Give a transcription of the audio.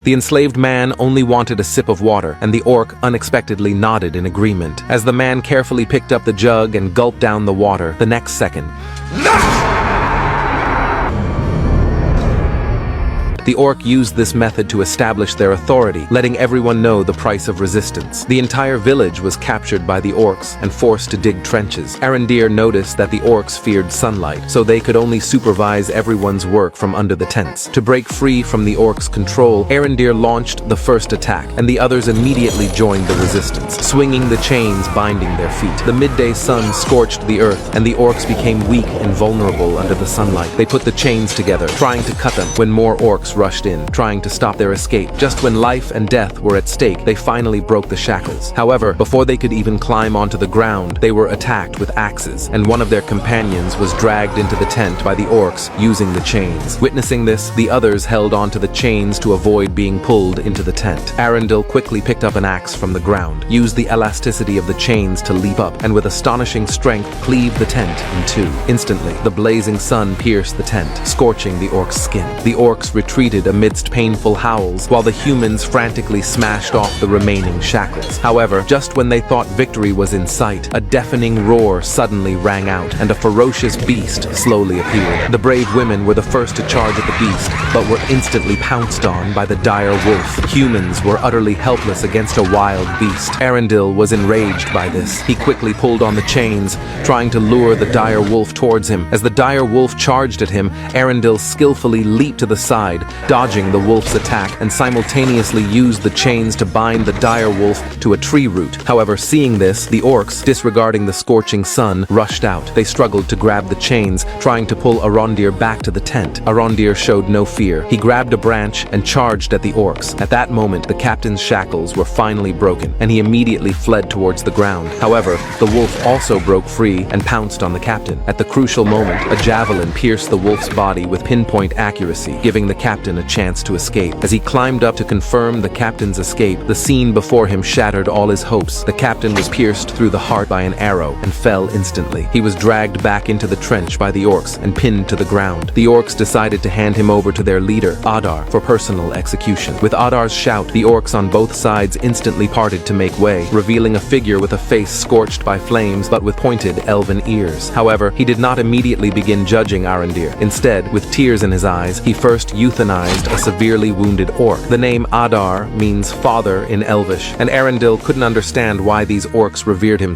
The enslaved man only wanted a sip of water, and the orc unexpectedly nodded in agreement. As the man carefully picked up the jug and gulped down the water, the next second, the orc used this method to establish their authority, letting everyone know the price of resistance. The entire village was captured by the orcs and forced to dig trenches. Arondir noticed that the orcs feared sunlight, so they could only supervise everyone's work from under the tents. To break free from the orcs' control, Arondir launched the first attack, and the others immediately joined the resistance, swinging the chains binding their feet. The midday sun scorched the earth, and the orcs became weak and vulnerable under the sunlight. They put the chains together, trying to cut them, when more orcs rushed in, trying to stop their escape. Just when life and death were at stake, they finally broke the shackles. However, before they could even climb onto the ground, they were attacked with axes, and one of their companions was dragged into the tent by the orcs using the chains. Witnessing this, the others held onto the chains to avoid being pulled into the tent. Arundel quickly picked up an axe from the ground, used the elasticity of the chains to leap up, and with astonishing strength cleave the tent in two. Instantly, the blazing sun pierced the tent, scorching the orcs' skin. The orcs retreated amidst painful howls, while the humans frantically smashed off the remaining shackles. However, just when they thought victory was in sight, a deafening roar suddenly rang out, and a ferocious beast slowly appeared. The brave women were the first to charge at the beast, but were instantly pounced on by the dire wolf. Humans were utterly helpless against a wild beast. Arundel was enraged by this. He quickly pulled on the chains, trying to lure the dire wolf towards him. As the dire wolf charged at him, Arundel skillfully leaped to the side, dodging the wolf's attack, and simultaneously used the chains to bind the dire wolf to a tree root. However, seeing this, the orcs, disregarding the scorching sun, rushed out. They struggled to grab the chains, trying to pull Arondir back to the tent. Arondir showed no fear. He grabbed a branch and charged at the orcs. At that moment, the captain's shackles were finally broken, and he immediately fled towards the ground. However, the wolf also broke free and pounced on the captain. At the crucial moment, a javelin pierced the wolf's body with pinpoint accuracy, giving the captain a chance to escape. As he climbed up to confirm the captain's escape, the scene before him shattered all his hopes. The captain was pierced through the heart by an arrow and fell instantly. He was dragged back into the trench by the orcs and pinned to the ground. The orcs decided to hand him over to their leader, Adar, for personal execution. With Adar's shout, the orcs on both sides instantly parted to make way, revealing a figure with a face scorched by flames but with pointed elven ears. However, he did not immediately begin judging Arondir. Instead, with tears in his eyes, he first euthanized a severely wounded orc. The name Adar means father in Elvish, and Arundel couldn't understand why these orcs revered him